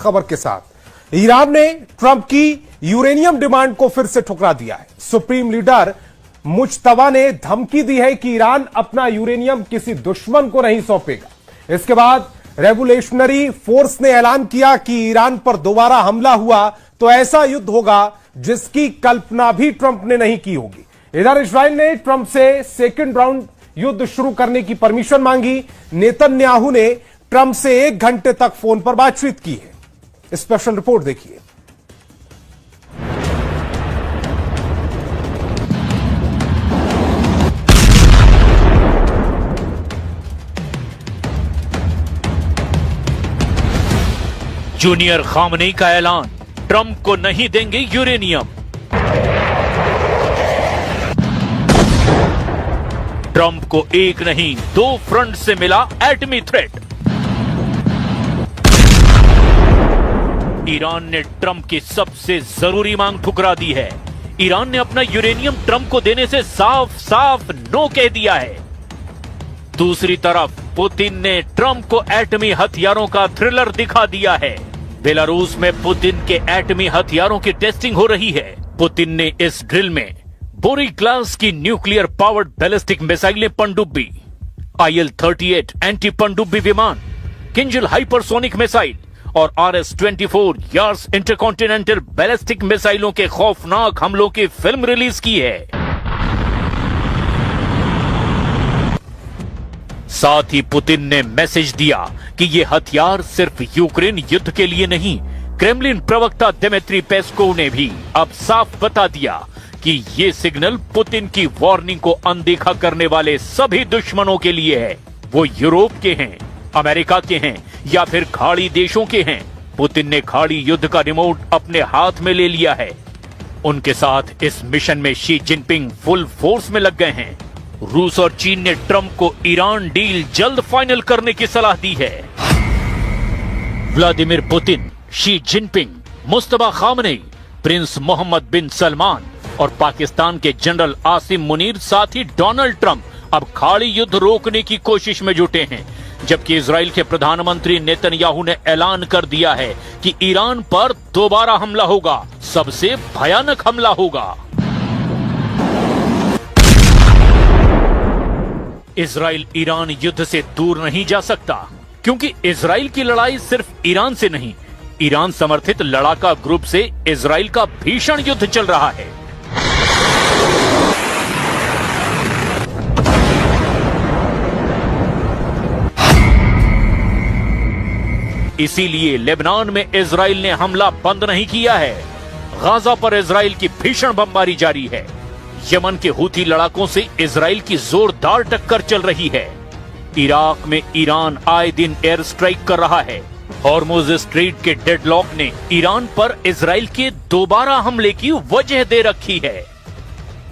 खबर के साथ। ईरान ने ट्रंप की यूरेनियम डिमांड को फिर से ठुकरा दिया है। सुप्रीम लीडर मुज्तबा ने धमकी दी है कि ईरान अपना यूरेनियम किसी दुश्मन को नहीं सौंपेगा। इसके बाद रेवोल्यूशनरी फोर्स ने ऐलान किया कि ईरान पर दोबारा हमला हुआ तो ऐसा युद्ध होगा जिसकी कल्पना भी ट्रंप ने नहीं की होगी। इधर इजराइल ने ट्रंप से सेकंड राउंड युद्ध शुरू करने की परमिशन मांगी। नेतन्याहू ने ट्रंप से 1 घंटे तक फोन पर बातचीत की है। स्पेशल रिपोर्ट देखिए। जूनियर खामनेई का ऐलान, ट्रंप को नहीं देंगे यूरेनियम। ट्रंप को एक नहीं 2 फ्रंट से मिला एटमी थ्रेट। ईरान ने ट्रंप की सबसे जरूरी मांग ठुकरा दी है। ईरान ने अपना यूरेनियम ट्रंप को देने से साफ साफ नो कह दिया है। दूसरी तरफ पुतिन ने ट्रंप को एटमी हथियारों का थ्रिलर दिखा दिया है। बेलारूस में पुतिन के एटमी हथियारों की टेस्टिंग हो रही है। पुतिन ने इस ड्रिल में बोरी क्लास की न्यूक्लियर पावर्ड बैलिस्टिक मिसाइलें पनडुब्बी, IL-38 एंटी पनडुब्बी विमान, किंजल हाइपरसोनिक मिसाइल और RS-24 यार्स इंटरकॉन्टिनेंटल बैलिस्टिक मिसाइलों के खौफनाक हमलों की फिल्म रिलीज की है। साथ ही पुतिन ने मैसेज दिया कि ये हथियार सिर्फ यूक्रेन युद्ध के लिए नहीं। क्रेमलिन प्रवक्ता दिमित्री पेस्कोव ने भी अब साफ बता दिया कि ये सिग्नल पुतिन की वार्निंग को अनदेखा करने वाले सभी दुश्मनों के लिए है। वो यूरोप के हैं, अमेरिका के हैं या फिर खाड़ी देशों के हैं। पुतिन ने खाड़ी युद्ध का रिमोट अपने हाथ में ले लिया है। उनके साथ इस मिशन में शी जिनपिंग फुल फोर्स में लग गए हैं। रूस और चीन ने ट्रंप को ईरान डील जल्द फाइनल करने की सलाह दी है। Vladimir Putin, Xi Jinping, Mustafa Khamenei, Prince Mohammed bin Salman और पाकिस्तान के जनरल आसिम मुनीर, साथ ही डोनाल्ड ट्रंप अब खाड़ी युद्ध रोकने की कोशिश में जुटे हैं। जबकि इजराइल के प्रधानमंत्री नेतन्याहू ने ऐलान कर दिया है कि ईरान पर दोबारा हमला होगा, सबसे भयानक हमला होगा। इजराइल ईरान युद्ध से दूर नहीं जा सकता, क्योंकि इजराइल की लड़ाई सिर्फ ईरान से नहीं, ईरान समर्थित लड़ाका ग्रुप से इजराइल का भीषण युद्ध चल रहा है। इसीलिए लेबनान में इजराइल ने हमला बंद नहीं किया है। गाजा पर इजराइल की भीषण बमबारी जारी है। यमन के हूथी लड़ाकों से इजराइल की जोरदार टक्कर चल रही है। इराक में ईरान आए दिन एयर स्ट्राइक कर रहा है। हॉर्मुज स्ट्रेट के डेडलॉक ने ईरान पर इजराइल के दोबारा हमले की वजह दे रखी है।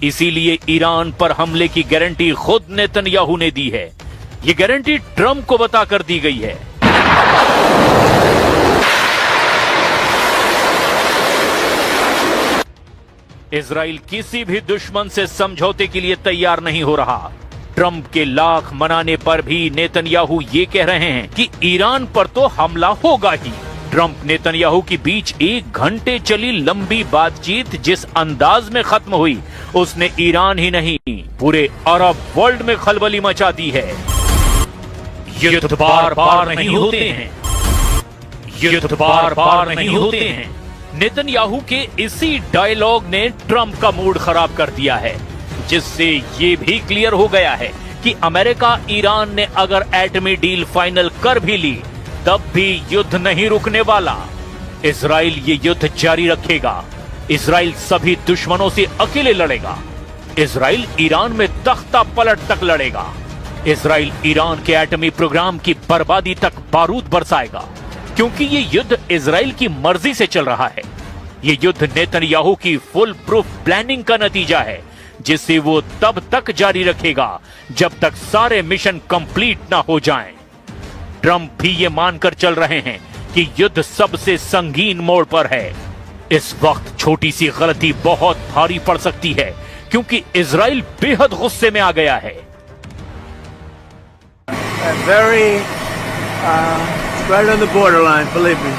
इसीलिए ईरान पर हमले की गारंटी खुद नेतन्याहू ने दी है। ये गारंटी ट्रंप को बताकर दी गई है। इजराइल किसी भी दुश्मन से समझौते के लिए तैयार नहीं हो रहा। ट्रंप के लाख मनाने पर भी नेतन्याहू ये कह रहे हैं कि ईरान पर तो हमला होगा ही। ट्रंप नेतन्याहू के बीच 1 घंटे चली लंबी बातचीत जिस अंदाज में खत्म हुई, उसने ईरान ही नहीं पूरे अरब वर्ल्ड में खलबली मचा दी है। युद्ध बार बार नहीं होते हैं, युद्ध बार बार नहीं होते हैं। नेतन्याहू के इसी डायलॉग ने ट्रंप का मूड खराब कर दिया है, जिससे ये भी क्लियर हो गया है कि अमेरिका ईरान ने अगर एटमी डील फाइनल कर भी ली, तब भी युद्ध नहीं रुकने वाला। इजराइल ये युद्ध जारी रखेगा। इजराइल सभी दुश्मनों से अकेले लड़ेगा। इजराइल ईरान में तख्ता पलट तक लड़ेगा। इजराइल ईरान के एटमी प्रोग्राम की बर्बादी तक बारूद बरसाएगा, क्योंकि ये युद्ध इजराइल की मर्जी से चल रहा है। ये युद्ध नेतन्याहू की फुल प्रूफ प्लानिंग का नतीजा है, जिसे वो तब तक जारी रखेगा जब तक सारे मिशन कंप्लीट ना हो जाएं। ट्रंप भी ये मानकर चल रहे हैं कि युद्ध सबसे संगीन मोड़ पर है। इस वक्त छोटी सी गलती बहुत भारी पड़ सकती है, क्योंकि इजराइल बेहद गुस्से में आ गया है। Right on the borderline, believe me.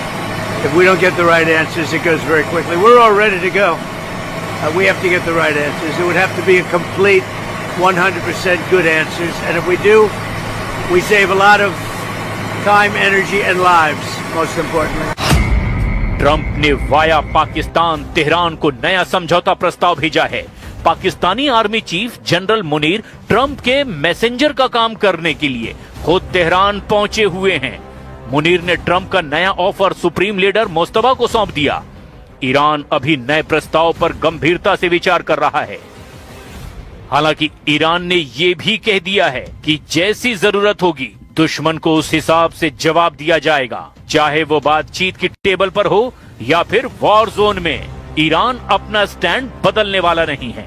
If we don't get the right answers, it goes very quickly. We're all ready to go. We have to get the right answers. It would have to be a complete 100% good answers. And if we do, we save a lot of time, energy, and lives, most importantly. Trump ने via Pakistan Tehran को नया समझौता प्रस्ताव भेजा है। Pakistani army chief general Munir Trump के messenger का काम करने के लिए खुद तेहरान पहुंचे हुए हैं। मुनीर ने ट्रंप का नया ऑफर सुप्रीम लीडर मुस्तफा को सौंप दिया। ईरान अभी नए प्रस्ताव पर गंभीरता से विचार कर रहा है। हालांकि ईरान ने यह भी कह दिया है कि जैसी जरूरत होगी दुश्मन को उस हिसाब से जवाब दिया जाएगा, चाहे वो बातचीत की टेबल पर हो या फिर वॉर जोन में। ईरान अपना स्टैंड बदलने वाला नहीं है।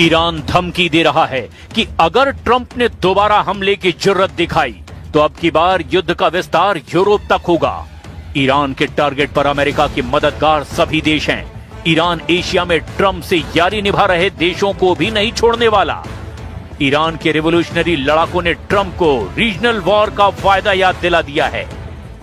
ईरान धमकी दे रहा है कि अगर ट्रंप ने दोबारा हमले की जुर्रत दिखाई तो अब की बार युद्ध का विस्तार यूरोप तक होगा। ईरान के टारगेट पर अमेरिका के मददगार सभी देश हैं। ईरान एशिया में ट्रंप से यारी निभा रहे देशों को भी नहीं छोड़ने वाला। ईरान के रिवोल्यूशनरी लड़ाकों ने ट्रंप को रीजनल वॉर का वायदा याद दिला दिया है।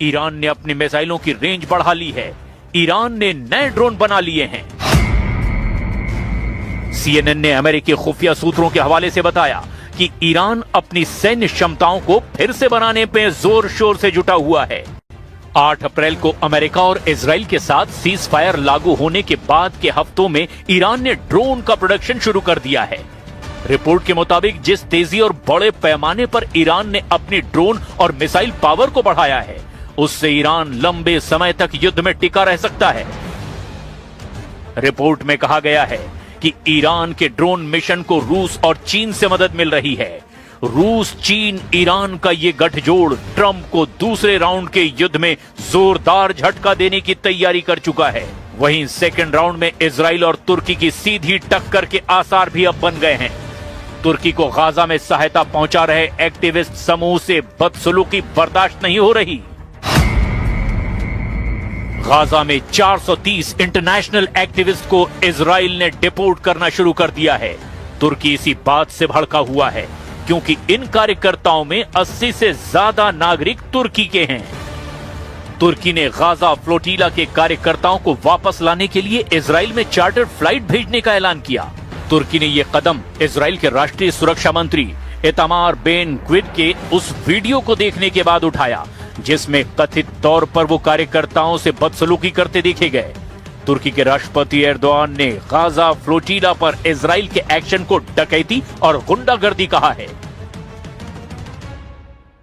ईरान ने अपनी मिसाइलों की रेंज बढ़ा ली है। ईरान ने नए ड्रोन बना लिए हैं। CNN ने अमेरिकी खुफिया सूत्रों के हवाले से बताया कि ईरान अपनी सैन्य क्षमताओं को फिर से बनाने पे जोर शोर से जुटा हुआ है। 8 अप्रैल को अमेरिका और इजराइल के साथ सीज फायर लागू होने के बाद के हफ्तों में ईरान ने ड्रोन का प्रोडक्शन शुरू कर दिया है। रिपोर्ट के मुताबिक जिस तेजी और बड़े पैमाने पर ईरान ने अपनी ड्रोन और मिसाइल पावर को बढ़ाया है उससे ईरान लंबे समय तक युद्ध में टिका रह सकता है। रिपोर्ट में कहा गया है कि ईरान के ड्रोन मिशन को रूस और चीन से मदद मिल रही है। रूस, चीन, ईरान का ये गठजोड़ ट्रंप को दूसरे राउंड के युद्ध में जोरदार झटका देने की तैयारी कर चुका है। वहीं सेकंड राउंड में इजराइल और तुर्की की सीधी टक्कर के आसार भी अब बन गए हैं। तुर्की को गाजा में सहायता पहुंचा रहे एक्टिविस्ट समूह से बदसलूकी बर्दाश्त नहीं हो रही। गाजा में 430 इंटरनेशनल एक्टिविस्ट को इजराइल ने डिपोर्ट करना शुरू कर दिया है। तुर्की इसी बात से भड़का हुआ है क्योंकि इन कार्यकर्ताओं में 80 से ज्यादा नागरिक तुर्की के हैं। तुर्की ने गाजा फ्लोटीला के कार्यकर्ताओं को वापस लाने के लिए इजराइल में चार्टर्ड फ्लाइट भेजने का ऐलान किया। तुर्की ने यह कदम इजराइल के राष्ट्रीय सुरक्षा मंत्री इतामार बेन ग्विर के उस वीडियो को देखने के बाद उठाया जिसमें कथित तौर पर वो कार्यकर्ताओं से बदसलूकी करते देखे गए। तुर्की के राष्ट्रपति एर्दोआन ने गाजा फ्लोटीला पर इजराइल के एक्शन को डकैती और गुंडागर्दी कहा है।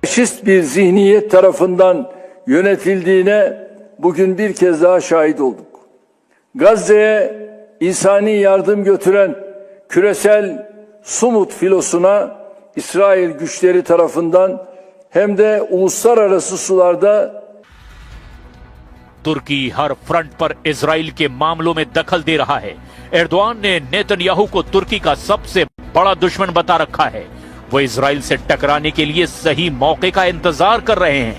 Faşist bir zihniyet tarafından yönetildiğine bugün bir kez daha şahit olduk. Gazze'ye insani yardım götüren küresel Sumut filosuna İsrail güçleri tarafından hem de uluslararası sularda तुर्की हर फ्रंट पर इजराइल के मामलों में दखल दे रहा है। एर्दोआन ने नेतन्याहू को तुर्की का सबसे बड़ा दुश्मन बता रखा है। वो इजराइल से टकराने के लिए सही मौके का इंतजार कर रहे हैं।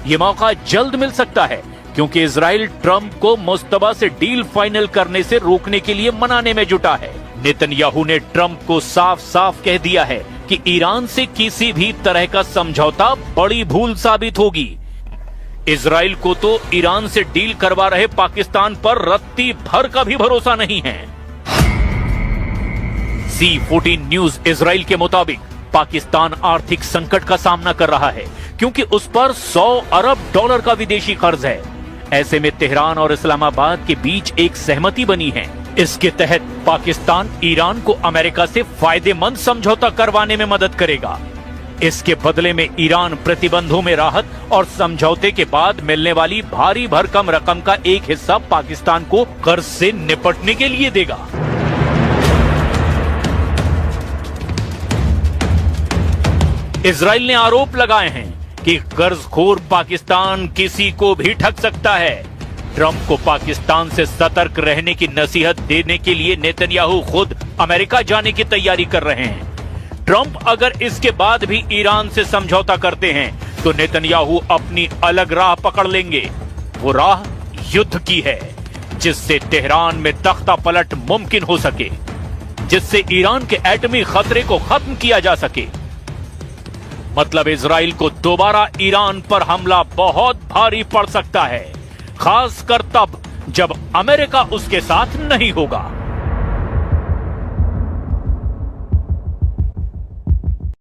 ये मौका जल्द मिल सकता है क्योंकि इजराइल ट्रंप को मुस्तफा से डील फाइनल करने से रोकने के लिए मनाने में जुटा है। नेतन्याहू ने ट्रंप को साफ साफ कह दिया है कि ईरान से किसी भी तरह का समझौता बड़ी भूल साबित होगी। इजराइल को तो ईरान से डील करवा रहे पाकिस्तान पर रत्ती भर का भी भरोसा नहीं है। C14 न्यूज इजराइल के मुताबिक पाकिस्तान आर्थिक संकट का सामना कर रहा है क्योंकि उस पर $100 अरब का विदेशी कर्ज है। ऐसे में तेहरान और इस्लामाबाद के बीच एक सहमति बनी है। इसके तहत पाकिस्तान ईरान को अमेरिका से फायदेमंद समझौता करवाने में मदद करेगा। इसके बदले में ईरान प्रतिबंधों में राहत और समझौते के बाद मिलने वाली भारी भरकम रकम का एक हिस्सा पाकिस्तान को कर्ज से निपटने के लिए देगा। इजराइल ने आरोप लगाए हैं कि कर्जखोर पाकिस्तान किसी को भी ठग सकता है। ट्रंप को पाकिस्तान से सतर्क रहने की नसीहत देने के लिए नेतन्याहू खुद अमेरिका जाने की तैयारी कर रहे हैं। ट्रंप अगर इसके बाद भी ईरान से समझौता करते हैं तो नेतन्याहू अपनी अलग राह पकड़ लेंगे। वो राह युद्ध की है, जिससे तेहरान में तख्ता पलट मुमकिन हो सके, जिससे ईरान के एटमी खतरे को खत्म किया जा सके। मतलब इजराइल को दोबारा ईरान पर हमला बहुत भारी पड़ सकता है, खासकर तब जब अमेरिका उसके साथ नहीं होगा।